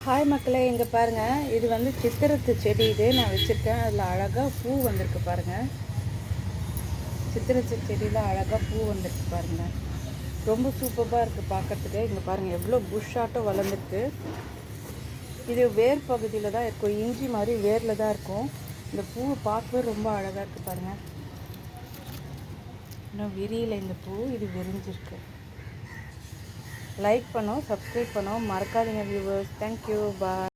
Hi மக்களே, இங்கே பாருங்கள். இது வந்து சித்திரத்து செடி. இது நான் வச்சுருக்கேன். அதில் அழகாக பூ வந்திருக்கு பாருங்கள். சித்திரத்து செடியில் அழகாக பூ வந்திருக்கு பாருங்கள். ரொம்ப சூப்பராக இருக்குது பார்க்குறதுக்கு. இங்கே பாருங்கள் எவ்வளோ புஷ்ஷாட்டம் வளர்ந்துருக்கு. இது வேர் பகுதியில் தான் இருக்கும். இஞ்சி மாதிரி வேரில் தான் இருக்கும். இந்த பூவை பார்க்கவே ரொம்ப அழகாக இருக்குது பாருங்கள். இன்னும் விரியல இந்த பூ. இது விரிஞ்சிருக்கு. லைக் பண்ணோம், சப்ஸ்கிரைப் பண்ணோம் மறக்காதீங்க வியூவர்ஸ். தேங்க்யூ, பாய்.